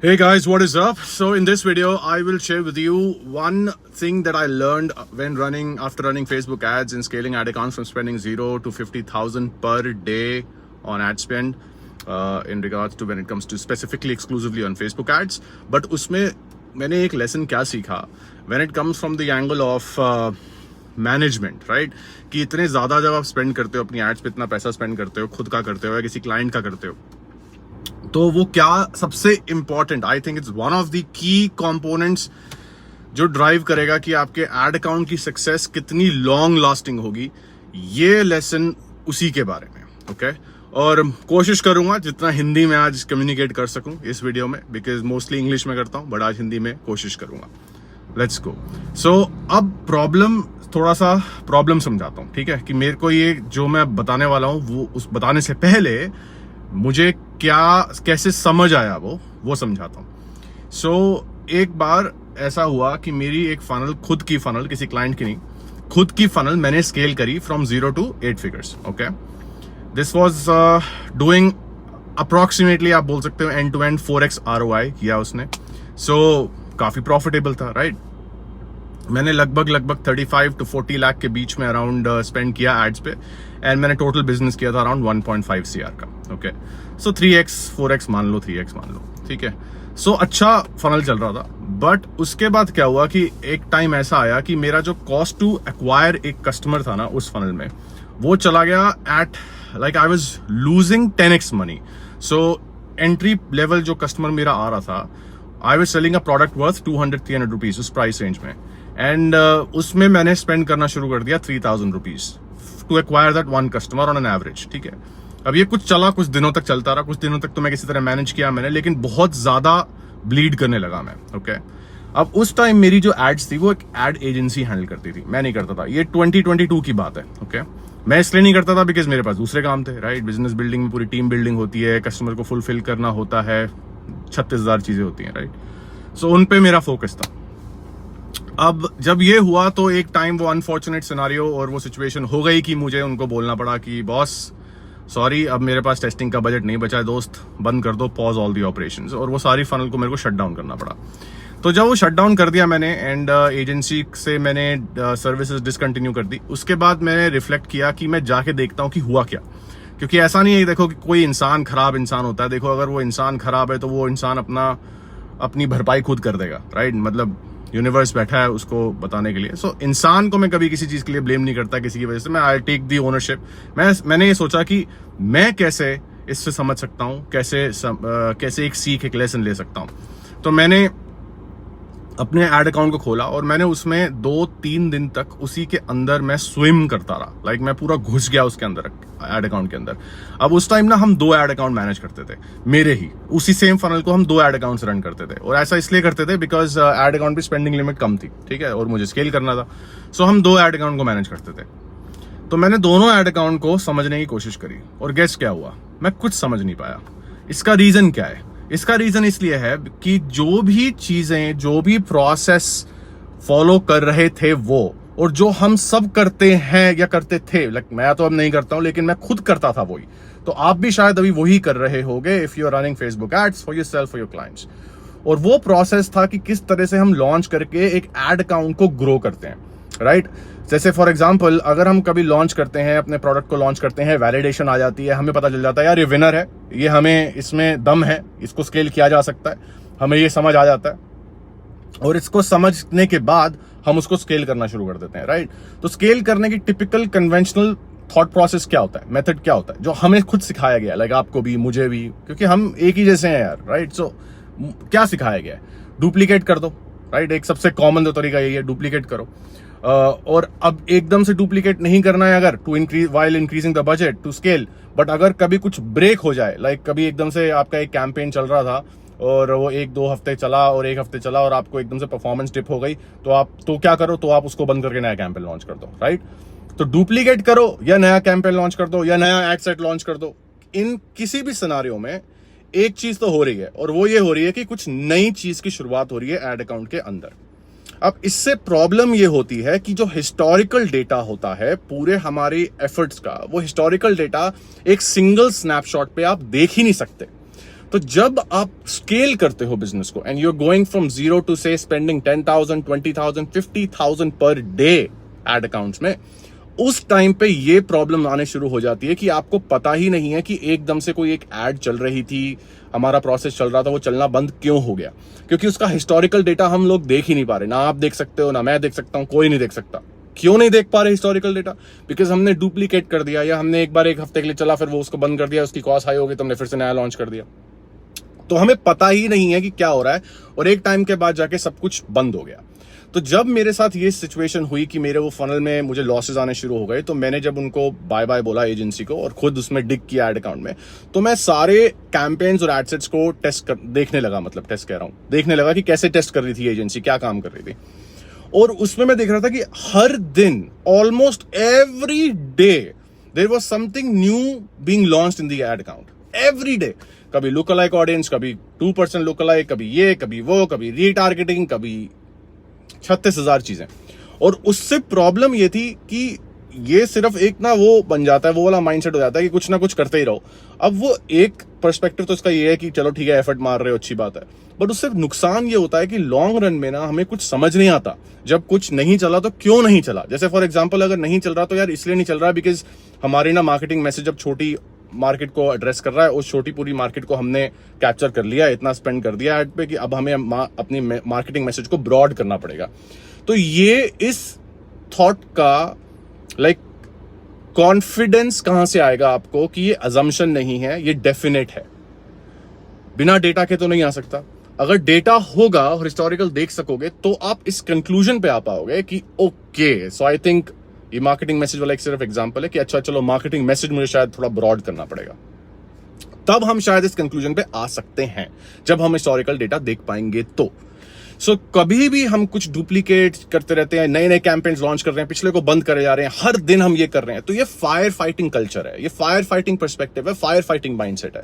Hey guys, what is up? So in this video, I will share with you one thing that I learned after running Facebook ads and scaling ad accounts from spending 0 to 50,000 per day on ad spend in regards to when it comes to specifically exclusively on Facebook ads. But उसमें मैंने एक lesson क्या सीखा when it comes from the angle of management, right? कि इतने ज़्यादा जब आप स्पेंड करते हो अपनी एड्स पे, इतना पैसा स्पेंड करते हो, खुद का करते हो या किसी क्लाइंट का करते हो, तो वो क्या सबसे important, I think it's one of the key components जो ड्राइव करेगा कि आपके एड अकाउंट की सक्सेस कितनी लॉन्ग लास्टिंग होगी, ये लेसन उसी के बारे में, ओके? और कोशिश करूंगा जितना हिंदी में आज कम्युनिकेट कर सकूं इस वीडियो में, बिकॉज मोस्टली इंग्लिश में करता हूं, बट आज हिंदी में कोशिश करूंगा। Let's go. सो अब थोड़ा सा प्रॉब्लम समझाता हूं, ठीक है? कि मेरे को ये जो मैं बताने वाला हूं वो उस बताने से पहले मुझे कैसे समझ आया वो समझाता हूं। सो एक बार ऐसा हुआ कि मेरी एक खुद की फनल, किसी क्लाइंट की नहीं, खुद की फनल मैंने स्केल करी from 0 to 8 figures, okay? This was doing approximately, आप बोल सकते हो and to and 4x ROI किया उसने। सो काफी प्रॉफिटेबल था, राइट? मैंने लगभग 35 to 40 लाख के बीच में अराउंड स्पेंड किया एड्स पे, एंड मैंने टोटल बिजनेस किया था अराउंड 1.5 CR का, ओके? सो 3x 4x मान लो, 3x मान लो, ठीक है? सो अच्छा फनल चल रहा था, बट उसके बाद क्या हुआ कि एक टाइम ऐसा आया कि मेरा जो कॉस्ट टू एक्वायर एक कस्टमर था ना उस फनल में, वो चला गया at like I was losing 10x money. So entry level जो कस्टमर मेरा आ रहा था, I was selling a product worth 200-300 rupees उस प्राइस रेंज में, एंड उसमें मैंने स्पेंड करना शुरू कर दिया 3000 rupees to acquire that one customer on an average, ठीक है? अब ये कुछ दिनों तक चलता रहा, कुछ दिनों तक तो मैं किसी तरह मैनेज किया मैंने, लेकिन बहुत ज्यादा ब्लीड करने लगा मैं, ओके? अब उस टाइम मेरी जो एड्स थी वो एक एड एजेंसी हैंडल करती थी, मैं नहीं करता था। ये 2022 की बात है, ओके? मैं इसलिए नहीं करता था बिकॉज मेरे पास दूसरे काम थे, राइट? बिजनेस बिल्डिंग में पूरी टीम बिल्डिंग होती है, कस्टमर को फुलफिल करना होता है, 36,000 चीजें होती हैं, राइट? सो उन पे मेरा फोकस था। अब जब ये हुआ तो एक टाइम वो अनफॉर्चुनेट सिनारियो और वो सिचुएशन हो गई कि मुझे उनको बोलना पड़ा कि बॉस सॉरी, अब मेरे पास टेस्टिंग का बजट नहीं बचा है दोस्त, बंद कर दो, पॉज ऑल दी ऑपरेशंस, और वो सारी फनल को मेरे को शट डाउन करना पड़ा। तो जब वो शट डाउन कर दिया मैंने एंड एजेंसी से मैंने सर्विसेज डिसकंटिन्यू कर दी, उसके बाद मैंने रिफ्लेक्ट किया कि मैं जाके देखता हूँ कि हुआ क्या। क्योंकि ऐसा नहीं है देखो कि कोई इंसान खराब इंसान होता है, देखो अगर वो इंसान खराब है तो वो इंसान अपनी भरपाई खुद कर देगा, राइट? मतलब यूनिवर्स बैठा है उसको बताने के लिए। सो इंसान को मैं कभी किसी चीज के लिए ब्लेम नहीं करता किसी की वजह से, मैं आई टेक दी ओनरशिप। मैंने ये सोचा कि मैं कैसे इससे समझ सकता हूँ, कैसे एक सीख, एक लेसन ले सकता हूँ। तो मैंने अपने एड अकाउंट को खोला और मैंने उसमें 2-3 दिन तक उसी के अंदर मैं स्विम करता रहा, लाइक मैं पूरा घुस गया उसके अंदर, एड अकाउंट के अंदर। अब उस टाइम ना हम 2 एड अकाउंट मैनेज करते थे, मेरे ही उसी सेम फनल को हम 2 एड अकाउंट्स रन करते थे, और ऐसा इसलिए करते थे बिकॉज एड अकाउंट पे स्पेंडिंग लिमिट कम थी, ठीक है? और मुझे स्केल करना था, सो हम 2 एड अकाउंट को मैनेज करते थे। तो मैंने दोनों एड अकाउंट को समझने की कोशिश करी, और गेस क्या हुआ? मैं कुछ समझ नहीं पाया। इसका रीजन क्या है? इसका रीजन इसलिए है कि जो भी चीजें, जो भी प्रोसेस फॉलो कर रहे थे वो, और जो हम सब करते हैं या करते थे, लाइक मैं तो अब नहीं करता हूं लेकिन मैं खुद करता था वही, तो आप भी शायद अभी वही कर रहे होगे if you are running Facebook ads for yourself, for your clients. और वो प्रोसेस था कि किस तरह से हम लॉन्च करके एक एड अकाउंट को ग्रो करते हैं, राइट? जैसे फॉर एग्जांपल अगर हम कभी लॉन्च करते हैं, अपने प्रोडक्ट को लॉन्च करते हैं, वैलिडेशन आ जाती है, हमें पता चल जाता है यार ये विनर है, ये हमें इसमें दम है, इसको स्केल किया जा सकता है, हमें ये समझ आ जाता है, और इसको समझने के बाद हम उसको स्केल करना शुरू कर देते हैं, राइट? तो स्केल करने की टिपिकल कन्वेंशनल थॉट प्रोसेस क्या होता है, मेथड क्या होता है, जो हमें खुद सिखाया गया, लाइक आपको भी मुझे भी, क्योंकि हम एक ही जैसे हैं यार, राइट? सो क्या सिखाया गया है? डुप्लीकेट कर दो, राइट? एक सबसे कॉमन तरीका यही है, डुप्लीकेट करो। और अब एकदम से डुप्लीकेट नहीं करना है अगर to increase while increasing the budget to scale, but अगर कभी कुछ ब्रेक हो जाए, लाइक कभी एकदम से आपका एक कैंपेन चल रहा था और वो 1-2 हफ्ते चला और 1 हफ्ते चला और आपको एकदम से परफॉर्मेंस डिप हो गई, तो क्या करो? तो आप उसको बंद करके नया कैंपेन लॉन्च कर दो, राइट? तो डुप्लीकेट करो या नया कैंपेन लॉन्च कर दो या नया एड सेट लॉन्च कर दो। इन किसी भी सिनारियो में एक चीज तो हो रही है, और वो ये हो रही है कि कुछ नई चीज की शुरुआत हो रही है एड अकाउंट के अंदर। अब इससे प्रॉब्लम ये होती है कि जो हिस्टोरिकल डेटा होता है पूरे हमारे एफर्ट्स का, वो हिस्टोरिकल डेटा एक सिंगल स्नैपशॉट पे आप देख ही नहीं सकते। तो जब आप स्केल करते हो बिजनेस को and you are going from 0 to से spending 10,000, 20,000, 50,000 per day add accounts में, उस टाइम पे ये प्रॉब्लम आने शुरू हो जाती है कि आपको पता ही नहीं है कि एकदम से कोई एक एड चल रही थी, हमारा प्रोसेस चल रहा था, वो चलना बंद क्यों हो गया, क्योंकि उसका हिस्टोरिकल डेटा हम लोग देख ही नहीं पा रहे। ना आप देख सकते हो, ना मैं देख सकता हूं, कोई नहीं देख सकता। क्यों नहीं देख पा रहे हिस्टोरिकल डेटा? बिकॉज हमने डुप्लीकेट कर दिया, या हमने एक बार एक हफ्ते के लिए चला, फिर वो उसको बंद कर दिया, उसकी कॉस्ट हाई हो गई, तो हमने फिर से नया लॉन्च कर दिया। तो हमें पता ही नहीं है कि क्या हो रहा है, और एक टाइम के बाद जाके सब कुछ बंद हो गया। तो जब मेरे साथ ये सिचुएशन हुई कि मेरे वो फनल में मुझे लॉसेस आने शुरू हो गए, तो मैंने जब उनको बाय बाय बोला एजेंसी को और खुद उसमें डिग किया एड अकाउंट में, तो मैं सारे कैंपेन्स और एडसेट्स को देखने लगा, मतलब टेस्ट कह रहा हूं, देखने लगा कि कैसे टेस्ट कर रही थी एजेंसी, क्या काम कर रही थी। और उसमें मैं देख रहा था कि हर दिन almost every day there was something new being launched in the ad account every day. कभी लुक अलाइक ऑडियंस, कभी 2% लुक अलाइक, कभी ये, कभी वो, कभी रीटारगेटिंग, कभी 36,000 चीजें। और उससे प्रॉब्लम ये थी कि ये सिर्फ एक ना वो बन जाता है, वो वाला माइंडसेट हो जाता है कि कुछ ना कुछ करते ही रहो। अब वो एक पर्सपेक्टिव तो इसका ये है कि चलो ठीक है, एफर्ट मार रहे हो, अच्छी बात है, बट उससे नुकसान ये होता है कि लॉन्ग रन में ना हमें कुछ समझ नहीं आता। जब कुछ नहीं चला तो क्यों नहीं चला? जैसे फॉर एग्जाम्पल, अगर नहीं चल रहा तो यार इसलिए नहीं चल रहा बिकॉज हमारी ना मार्केटिंग मैसेज अब छोटी मार्केट को एड्रेस कर रहा है, उस छोटी पूरी मार्केट को हमने कैप्चर कर लिया, इतना स्पेंड कर दिया एड पे कि अब हमें अपनी मार्केटिंग मैसेज को ब्रॉड करना पड़ेगा। तो ये इस थॉट का कॉन्फिडेंस कहां से आएगा आपको कि ये अजम्पशन नहीं है, ये डेफिनेट है। बिना डेटा के तो नहीं आ सकता। अगर डेटा होगा और हिस्टोरिकल देख सकोगे तो आप इस कंक्लूजन पे आ पाओगे कि ओके, सो आई थिंक ये मार्केटिंग मैसेज वाला एक सिर्फ एग्जांपल है कि अच्छा चलो मार्केटिंग मैसेज मुझे शायद थोड़ा ब्रॉड करना पड़ेगा। तब हम शायद इस कंक्लूजन पे आ सकते हैं जब हम हिस्टोरिकल डेटा देख पाएंगे तो। सो कभी भी हम कुछ डुप्लीकेट करते रहते हैं, नए नए कैंपेन्स लॉन्च कर रहे हैं, पिछले को बंद करे जा रहे हैं, हर दिन हम ये कर रहे हैं, तो ये फायर फाइटिंग कल्चर है, ये फायर फाइटिंग पर्सपेक्टिव है, फायर फाइटिंग माइंडसेट है,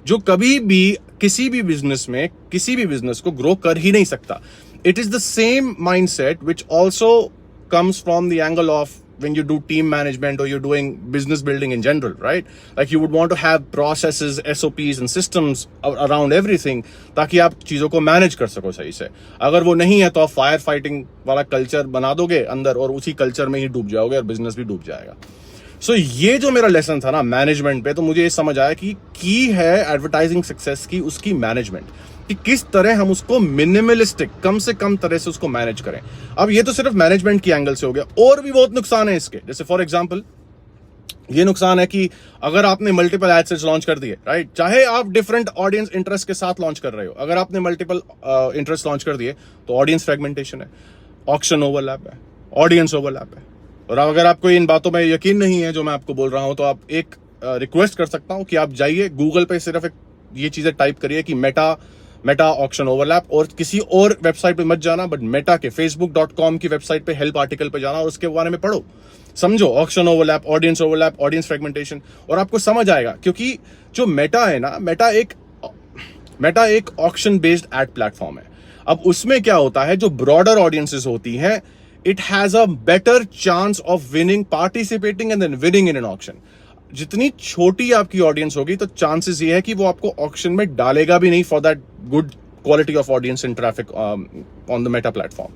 जो कभी भी किसी भी बिजनेस में किसी भी बिजनेस को ग्रो कर ही नहीं सकता। It is the same mindset which also comes from the angle of when you do team management or you're doing business building in general, right? Like you would want to have processes, SOPs and systems around everything ताकि आप चीजों को manage कर सको सही से। अगर वो नहीं है तो आप फायर फाइटिंग वाला कल्चर बना दोगे अंदर और उसी कल्चर में ही डूब जाओगे और बिजनेस भी डूब जाएगा। सो ये जो मेरा लेसन था ना मैनेजमेंट पे, तो मुझे ये समझ आया कि की है एडवर्टाइजिंग सक्सेस की उसकी मैनेजमेंट, कि किस तरह हम उसको मिनिमलिस्टिक, कम से कम तरह से उसको मैनेज करें। अब ये तो सिर्फ मैनेजमेंट की एंगल से हो गया, और भी बहुत नुकसान है इसके। जैसे फॉर एग्जांपल ये नुकसान है कि अगर आपने मल्टीपल एडसेट्स लॉन्च कर दिए, राइट, चाहे आप डिफरेंट ऑडियंस इंटरेस्ट के साथ लॉन्च कर रहे हो, अगर आपने मल्टीपल इंटरेस्ट लॉन्च कर दिए तो ऑडियंस फ्रेगमेंटेशन है, ऑक्शन ओवरलैप है, ऑडियंस ओवरलैप है। और अगर आपको इन बातों में यकीन नहीं है जो मैं आपको बोल रहा हूं, तो आप एक रिक्वेस्ट कर सकता हूं कि आप जाइए गूगल पे, सिर्फ एक ये चीजें टाइप करिए कि मेटा ऑक्शन ओवरलैप, और किसी और वेबसाइट पे मत जाना, बट मेटा के facebook.com की वेबसाइट पे हेल्प आर्टिकल पे जाना और उसके बारे में पढ़ो, समझो ऑक्शन ओवरलैप, ऑडियंस फ्रेगमेंटेशन, और आपको समझ आएगा। क्योंकि जो मेटा है ना, मेटा एक ऑक्शन बेस्ड एड प्लेटफॉर्म है। अब उसमें क्या होता है, जो ब्रॉडर ऑडियंसेस होती हैं, it has a better chance of winning, participating and then winning in an auction. जितनी छोटी आपकी ऑडियंस होगी तो चांसेस ये है कि वो आपको ऑक्शन में डालेगा भी नहीं for that good quality of audience and traffic on the Meta platform.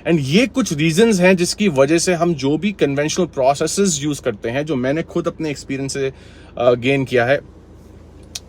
And ये कुछ रीजंस हैं जिसकी वजह से हम जो भी कन्वेंशनल प्रोसेसेस यूज करते हैं, जो मैंने खुद अपने एक्सपीरियंस से गेन किया है,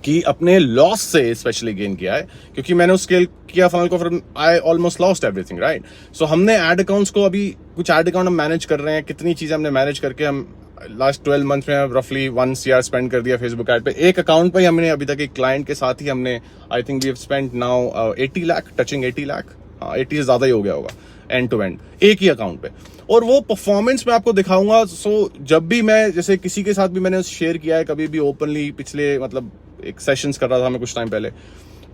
कि अपने लॉस से स्पेशली गेन किया है, क्योंकि मैंने उस स्केल किया फनल को, फिर I almost lost everything, right. So हमने एड अकाउंट्स को, अभी कुछ एड अकाउंट हम मैनेज कर रहे हैं, कितनी चीजें हमने मैनेज करके हम लास्ट 12 मंथ में रफली 1 CR स्पेंड कर दिया फेसबुक एड पे। एक अकाउंट पे ही हमने अभी तक एक क्लाइंट के साथ ही हमने I think we have spent now 80 lakh, touching 80 lakh, 80 से ज्यादा ही हो गया होगा एंड टू एंड एक ही अकाउंट पे। और वो परफॉर्मेंस मैं आपको दिखाऊंगा। सो जब भी मैं, जैसे किसी के साथ भी मैंने शेयर किया है कभी भी ओपनली, पिछले मतलब एक सेशंस कर रहा था मैं कुछ टाइम पहले,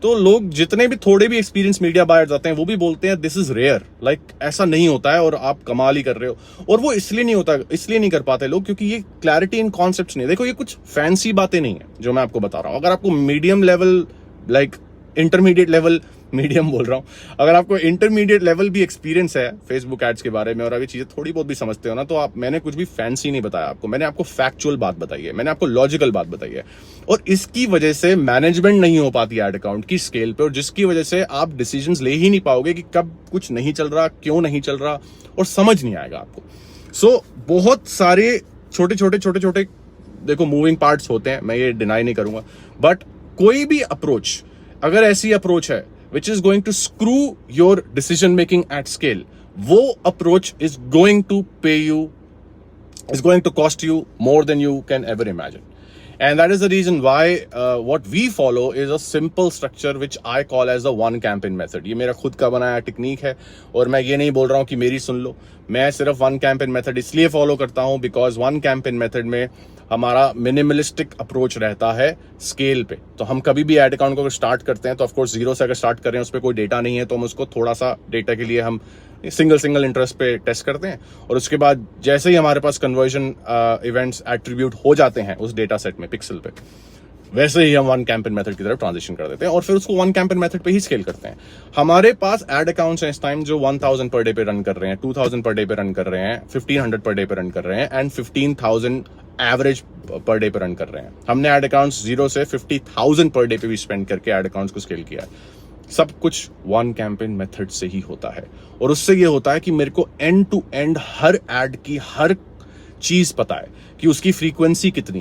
तो लोग जितने भी थोड़े भी एक्सपीरियंस मीडिया बायर्स आते हैं वो भी बोलते हैं दिस इज रेयर, लाइक ऐसा नहीं होता है और आप कमाल ही कर रहे हो। और वो इसलिए नहीं होता, इसलिए नहीं कर पाते लोग क्योंकि ये क्लैरिटी इन कॉन्सेप्ट्स नहीं है। देखो ये कुछ फैंसी बातें नहीं है जो मैं आपको बता रहा हूं। अगर आपको medium level like intermediate level, medium बोल रहा हूँ, अगर आपको इंटरमीडिएट लेवल भी एक्सपीरियंस है फेसबुक एड्स के बारे में और अभी चीजें थोड़ी बहुत भी समझते हो ना, तो आप, मैंने कुछ भी फैंसी नहीं बताया आपको, मैंने आपको फैक्चुअल बात बताई है, मैंने आपको लॉजिकल बात बताई है। और इसकी वजह से मैनेजमेंट नहीं हो पाती एड अकाउंट की स्केल पे, और जिसकी वजह से आप डिसीजंस ले ही नहीं पाओगे कि कब कुछ नहीं चल रहा, क्यों नहीं चल रहा, और समझ नहीं आएगा आपको। सो बहुत सारे छोटे छोटे देखो मूविंग पार्ट्स होते हैं, मैं ये डिनाई नहीं करूंगा, बट कोई भी अप्रोच, अगर ऐसी अप्रोच है which is going to screw your decision making at scale, वो approach is going to pay you, is going to cost you more than you can ever imagine. And that is the reason why what we follow is a simple structure which I call as the one campaign method. ये मेरा खुद का बनाया technique है, और मैं ये नहीं बोल रहा हूँ कि मेरी सुन लो, मैं सिर्फ वन कैंपेन मेथड इसलिए फॉलो करता हूँ बिकॉज वन कैंपेन मेथड में हमारा मिनिमलिस्टिक अप्रोच रहता है स्केल पे। तो हम कभी भी एड अकाउंट को स्टार्ट करते हैं तो ऑफकोर्स जीरो से अगर स्टार्ट कर रहे हैं, उस पर कोई डेटा नहीं है, तो हम उसको थोड़ा सा डेटा के लिए हम सिंगल इंटरेस्ट पे टेस्ट करते हैं, और उसके बाद जैसे ही हमारे पास कन्वर्जन इवेंट्स एट्रीब्यूट हो जाते हैं उस डेटा सेट में पिक्सल पे, वैसे ही हम वन कैंपेन मेथड की तरफ ट्रांजिशन कर देते हैं और फिर उसको वन कैंपेन मेथड पे ही स्केल करते हैं। हमारे पास एड अकाउंट्स हैं इस टाइम जो 1000 पर डे पे रन कर रहे हैं, 2000 पर डे पे रन कर रहे हैं, 1500 पर डे पे रन कर रहे हैं, एंड 15,000 एवरेज पर डे पे रन कर रहे हैं। हमने एड अकाउंट्स 0 से 50,000 पर डे पे भी स्पेंड करके एड अकाउंट्स को स्केल किया है। सब कुछ वन कैंपेन मेथड से ही होता है, और उससे ये होता है कि मेरे को एंड टू एंड हर एड की हर चीज पता है कि उसकी फ्रीक्वेंसी कितनी